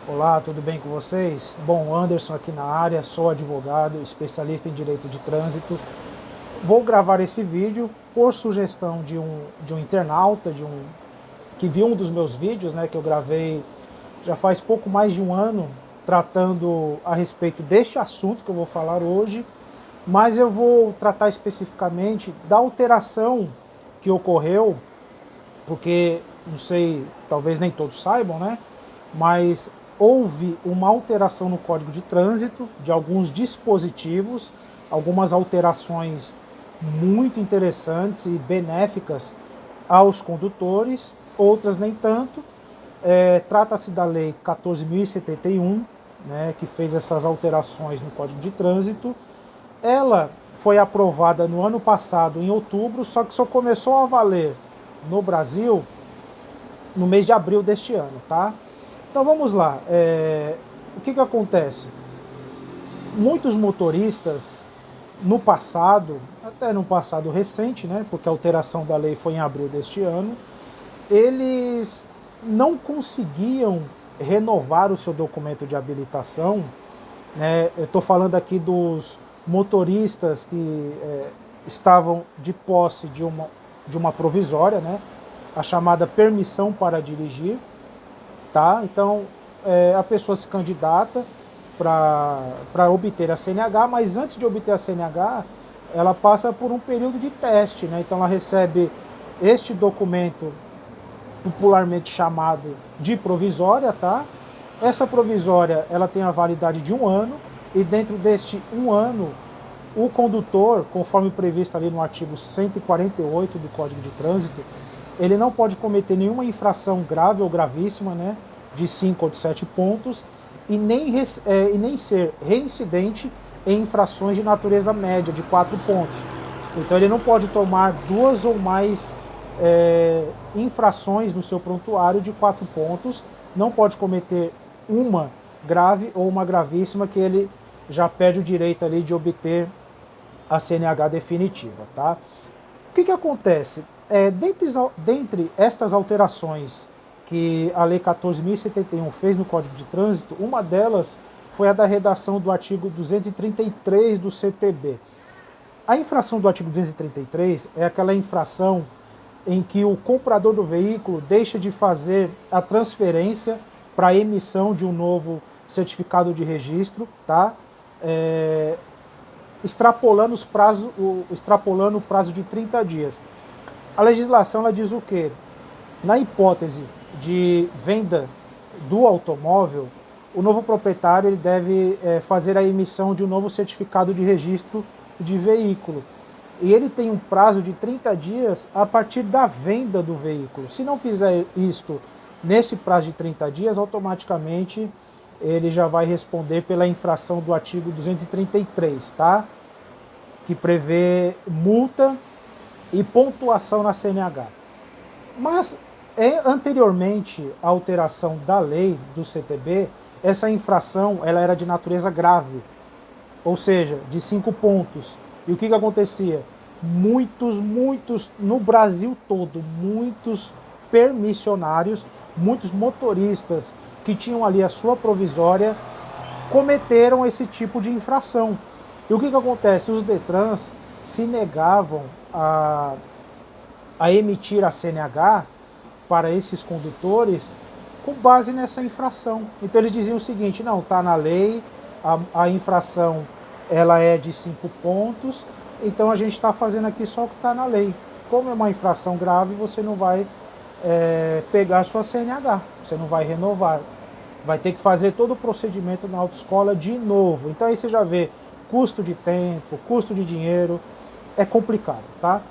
Olá, tudo bem com vocês? Bom, Anderson aqui na área, sou advogado, especialista em direito de trânsito. Vou gravar esse vídeo por sugestão de um internauta, que viu um dos meus vídeos, né, que eu gravei já faz pouco mais de um ano, tratando a respeito deste assunto que eu vou falar hoje, mas eu vou tratar especificamente da alteração que ocorreu, porque não sei, talvez nem todos saibam, né? Mas houve uma alteração no Código de Trânsito de alguns dispositivos, algumas alterações muito interessantes e benéficas aos condutores, outras nem tanto. Trata-se da Lei 14.071, né, que fez essas alterações no Código de Trânsito. Ela foi aprovada no ano passado, em outubro, só que só começou a valer no Brasil no mês de abril deste ano, tá? Então vamos lá. O que acontece? Muitos motoristas no passado, até no passado recente, né, porque a alteração da lei foi em abril deste ano, eles não conseguiam renovar o seu documento de habilitação, né? Eu estou falando aqui dos motoristas que estavam de posse de uma provisória, né? A chamada permissão para dirigir, tá? Então a pessoa se candidata para obter a CNH, mas antes de obter a CNH, ela passa por um período de teste, né? Então ela recebe este documento popularmente chamado de provisória, tá? Essa provisória ela tem a validade de um ano e dentro deste um ano o condutor, conforme previsto ali no artigo 148 do Código de Trânsito, ele não pode cometer nenhuma infração grave ou gravíssima, né, de 5 ou de 7 pontos, e nem ser reincidente em infrações de natureza média, de 4 pontos. Então ele não pode tomar duas ou mais infrações no seu prontuário de 4 pontos, não pode cometer uma grave ou uma gravíssima, que ele já perde o direito ali de obter a CNH definitiva, tá? O que acontece? Dentre estas alterações que a Lei 14.071 fez no Código de Trânsito, uma delas foi a da redação do artigo 233 do CTB. A infração do artigo 233 é aquela infração em que o comprador do veículo deixa de fazer a transferência para a emissão de um novo certificado de registro, tá? Extrapolando o prazo de 30 dias. A legislação ela diz o quê? Na hipótese de venda do automóvel, o novo proprietário ele deve fazer a emissão de um novo certificado de registro de veículo. E ele tem um prazo de 30 dias a partir da venda do veículo. Se não fizer isto nesse prazo de 30 dias, automaticamente ele já vai responder pela infração do artigo 233, tá? Que prevê multa e pontuação na CNH. Mas anteriormente à alteração da lei do CTB, essa infração ela era de natureza grave, ou seja, de 5 pontos. E o que acontecia? Muitos, no Brasil todo, muitos permissionários, muitos motoristas que tinham ali a sua provisória, cometeram esse tipo de infração. E o que acontece? Os Detrans se negavam a emitir a CNH para esses condutores com base nessa infração. Então eles diziam o seguinte: não, está na lei, a infração ela é de 5 pontos, então a gente está fazendo aqui só o que está na lei. Como é uma infração grave, você não vai pegar a sua CNH, você não vai renovar. Vai ter que fazer todo o procedimento na autoescola de novo. Então aí você já vê custo de tempo, custo de dinheiro, é complicado, tá?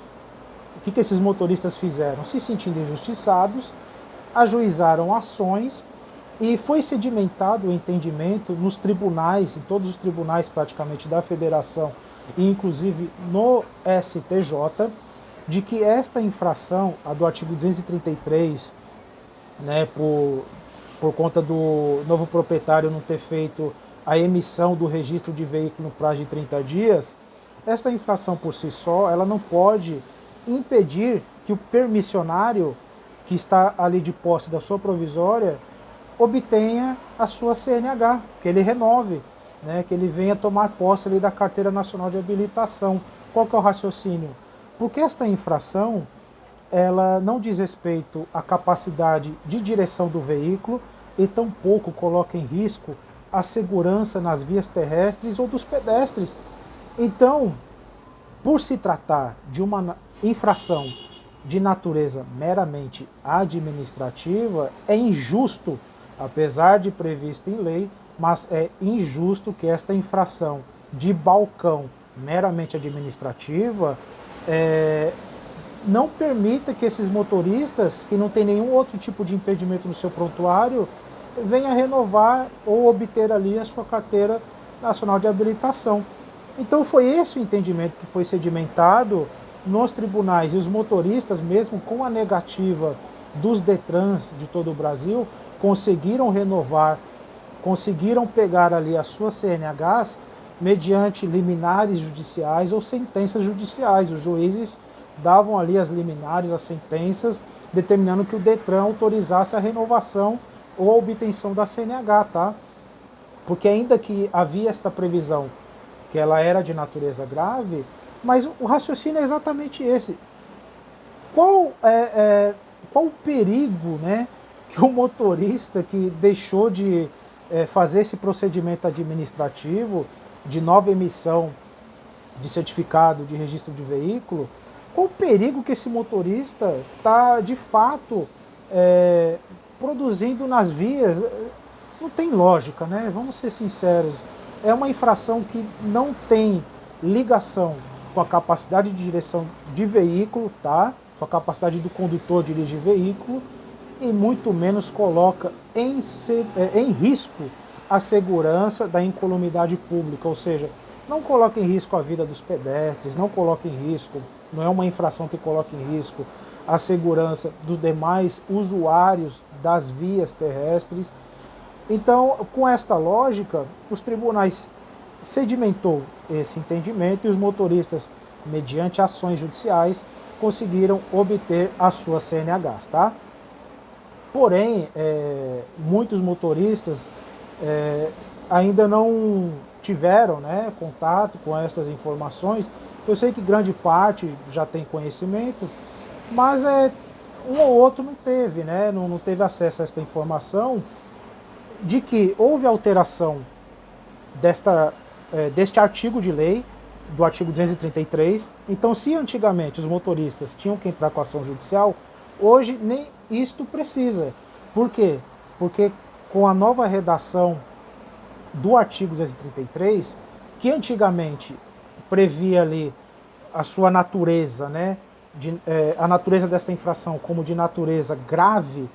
O que esses motoristas fizeram? Se sentindo injustiçados, ajuizaram ações e foi sedimentado o entendimento nos tribunais, em todos os tribunais praticamente da federação e inclusive no STJ, de que esta infração, a do artigo 233, né, por conta do novo proprietário não ter feito a emissão do registro de veículo no prazo de 30 dias, esta infração por si só, ela não pode impedir que o permissionário que está ali de posse da sua provisória obtenha a sua CNH, que ele renove, né, que ele venha tomar posse ali da Carteira Nacional de Habilitação. Qual que é o raciocínio? Porque esta infração, ela não diz respeito à capacidade de direção do veículo e tampouco coloca em risco a segurança nas vias terrestres ou dos pedestres. Então, por se tratar de uma infração de natureza meramente administrativa, é injusto, apesar de previsto em lei, mas é injusto que esta infração de balcão meramente administrativa não permita que esses motoristas, que não têm nenhum outro tipo de impedimento no seu prontuário, venha renovar ou obter ali a sua carteira nacional de habilitação. Então foi esse o entendimento que foi sedimentado nos tribunais, e os motoristas, mesmo com a negativa dos Detrans de todo o Brasil, conseguiram renovar, conseguiram pegar ali as suas CNHs mediante liminares judiciais ou sentenças judiciais. Os juízes davam ali as liminares, as sentenças, determinando que o Detran autorizasse a renovação ou a obtenção da CNH, tá? Porque ainda que havia esta previsão que ela era de natureza grave, mas o raciocínio é exatamente esse. Qual o perigo, né, que o motorista que deixou de fazer esse procedimento administrativo de nova emissão de certificado de registro de veículo, qual o perigo que esse motorista está, de fato, produzindo nas vias? Não tem lógica, né? Vamos ser sinceros. É uma infração que não tem ligação com a capacidade de direção de veículo, tá? Com a capacidade do condutor dirigir veículo, e muito menos coloca em risco a segurança da incolumidade pública, ou seja, não coloca em risco a vida dos pedestres, não coloca em risco, não é uma infração que coloca em risco a segurança dos demais usuários das vias terrestres. Então, com esta lógica, os tribunais sedimentou esse entendimento e os motoristas, mediante ações judiciais, conseguiram obter as suas CNHs, tá? Porém, muitos motoristas ainda não tiveram, né, contato com estas informações. Eu sei que grande parte já tem conhecimento, mas um ou outro não teve, né, não teve acesso a esta informação de que houve alteração deste artigo de lei, do artigo 233. Então, se antigamente os motoristas tinham que entrar com ação judicial, hoje nem isto precisa. Por quê? Porque com a nova redação do artigo 233, que antigamente previa ali a sua natureza, né, a natureza desta infração como de natureza grave,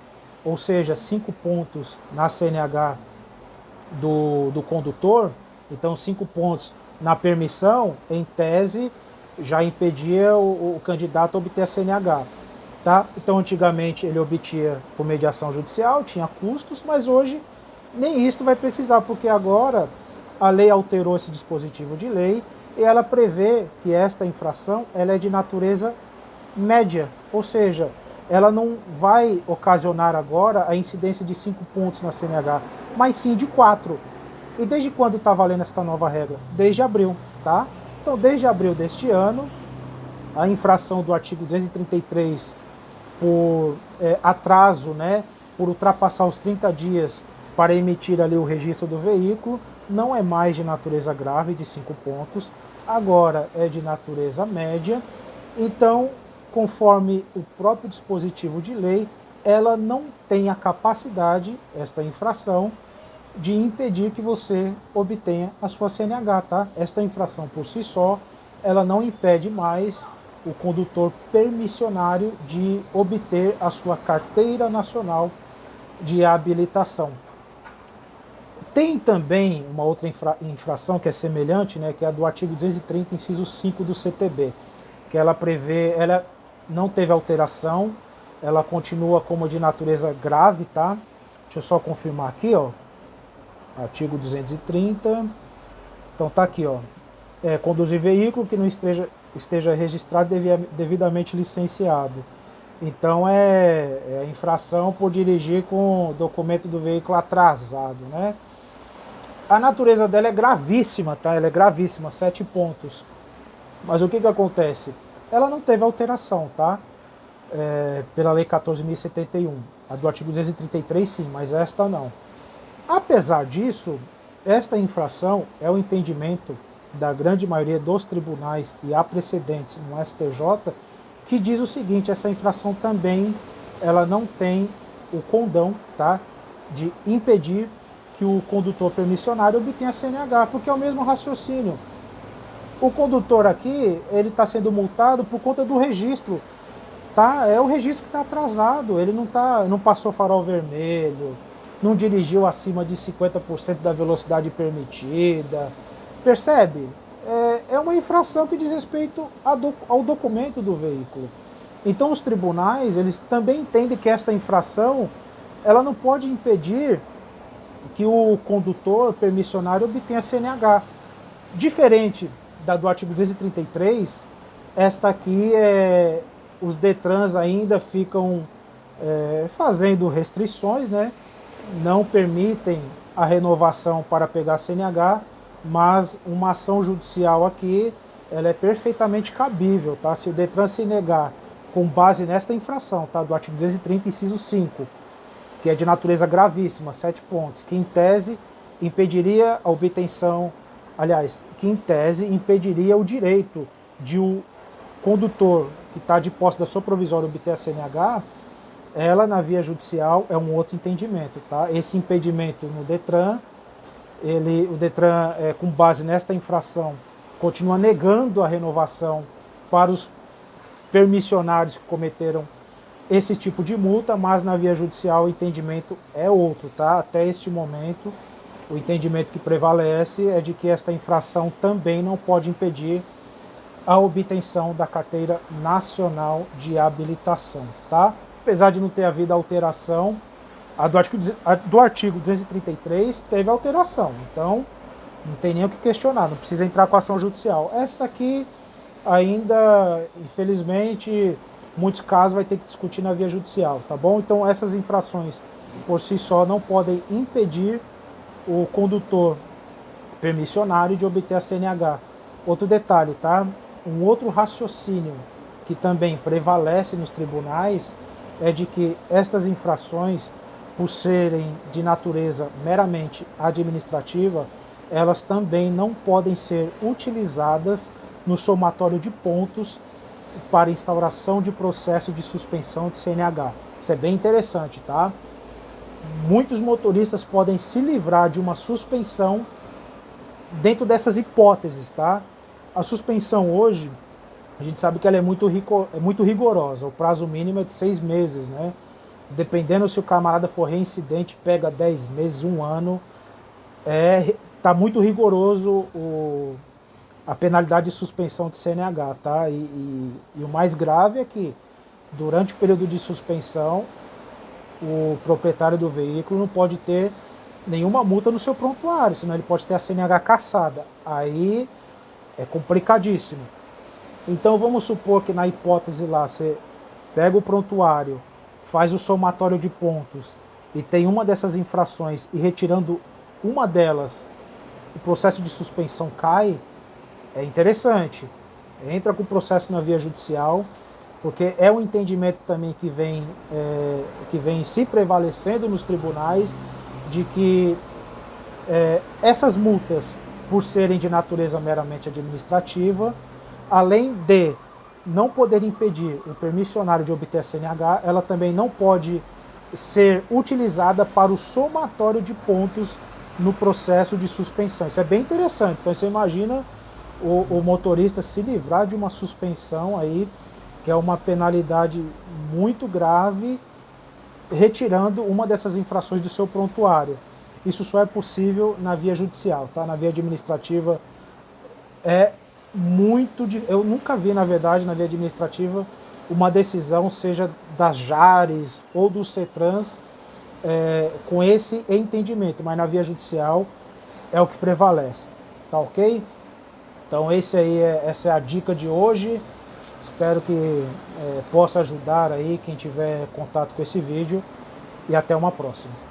ou seja, 5 pontos na CNH do condutor, então 5 pontos na permissão, em tese, já impedia o candidato a obter a CNH. Tá? Então, antigamente, ele obtinha por mediação judicial, tinha custos, mas hoje nem isso vai precisar, porque agora a lei alterou esse dispositivo de lei e ela prevê que esta infração ela é de natureza média, ou seja, ela não vai ocasionar agora a incidência de 5 pontos na CNH, mas sim de 4. E desde quando está valendo esta nova regra? Desde abril, tá? Então, desde abril deste ano, a infração do artigo 233 por atraso, né, por ultrapassar os 30 dias para emitir ali o registro do veículo, não é mais de natureza grave, de 5 pontos, agora é de natureza média. Então, conforme o próprio dispositivo de lei, ela não tem a capacidade, esta infração, de impedir que você obtenha a sua CNH, tá? Esta infração por si só, ela não impede mais o condutor permissionário de obter a sua carteira nacional de habilitação. Tem também uma outra infração que é semelhante, né, que é a do artigo 230, inciso 5 do CTB, que ela prevê, ela não teve alteração, ela continua como de natureza grave, tá? Deixa eu só confirmar aqui, ó. Artigo 230. Então tá aqui, ó. Conduzir veículo que não esteja registrado devidamente licenciado. Então é infração por dirigir com o documento do veículo atrasado, né? A natureza dela é gravíssima, tá? Ela é gravíssima, 7 pontos. Mas o que acontece? Ela não teve alteração, tá? Pela Lei 14.071. A do artigo 233 sim, mas esta não. Apesar disso, esta infração é o entendimento da grande maioria dos tribunais, e há precedentes no STJ, que diz o seguinte: essa infração também ela não tem o condão, tá, de impedir que o condutor permissionário obtenha CNH, porque é o mesmo raciocínio. O condutor aqui, ele está sendo multado por conta do registro, tá? É o registro que está atrasado, ele não passou farol vermelho, não dirigiu acima de 50% da velocidade permitida, percebe? É uma infração que diz respeito ao documento do veículo. Então os tribunais, eles também entendem que esta infração, ela não pode impedir que o condutor permissionário obtenha CNH. Diferente da do artigo 233, esta aqui os DETRANs ainda ficam fazendo restrições, né? Não permitem a renovação para pegar CNH, mas uma ação judicial aqui ela é perfeitamente cabível, tá? Se o DETRAN se negar com base nesta infração, tá? Do artigo 230, inciso 5, que é de natureza gravíssima, 7 pontos, que em tese impediria a obtenção, aliás, que em tese impediria o direito de o condutor que está de posse da sua provisória obter a CNH, ela na via judicial é um outro entendimento, tá? Esse impedimento no DETRAN, o DETRAN, com base nesta infração, continua negando a renovação para os permissionários que cometeram esse tipo de multa, mas na via judicial o entendimento é outro, tá? Até este momento, o entendimento que prevalece é de que esta infração também não pode impedir a obtenção da carteira nacional de habilitação, tá? Apesar de não ter havido a do artigo 233 teve alteração, então não tem nem o que questionar, não precisa entrar com ação judicial. Esta aqui ainda, infelizmente, muitos casos vai ter que discutir na via judicial, tá bom? Então essas infrações por si só não podem impedir o condutor permissionário de obter a CNH. Outro detalhe, tá? Um outro raciocínio que também prevalece nos tribunais é de que estas infrações, por serem de natureza meramente administrativa, elas também não podem ser utilizadas no somatório de pontos para instauração de processo de suspensão de CNH. Isso é bem interessante, tá? Muitos motoristas podem se livrar de uma suspensão dentro dessas hipóteses, tá? A suspensão hoje, a gente sabe que ela é muito rigorosa, o prazo mínimo é de 6 meses, né? Dependendo se o camarada for reincidente, pega 10 meses, 1 ano, tá muito rigoroso a penalidade de suspensão de CNH, tá? E o mais grave é que, durante o período de suspensão, o proprietário do veículo não pode ter nenhuma multa no seu prontuário, senão ele pode ter a CNH cassada. Aí é complicadíssimo. Então vamos supor que na hipótese lá, você pega o prontuário, faz o somatório de pontos e tem uma dessas infrações e retirando uma delas, o processo de suspensão cai, é interessante. Entra com o processo na via judicial, porque é um entendimento também que vem se prevalecendo nos tribunais de que essas multas, por serem de natureza meramente administrativa, além de não poder impedir o permissionário de obter a CNH, ela também não pode ser utilizada para o somatório de pontos no processo de suspensão. Isso é bem interessante. Então você imagina o motorista se livrar de uma suspensão aí, que é uma penalidade muito grave, retirando uma dessas infrações do seu prontuário. Isso só é possível na via judicial, tá? Na via administrativa eu nunca vi, na verdade, na via administrativa, uma decisão, seja das JARes ou do CETRANS, com esse entendimento, mas na via judicial é o que prevalece, tá ok? Então essa é a dica de hoje. Espero que possa ajudar aí quem tiver contato com esse vídeo e até uma próxima.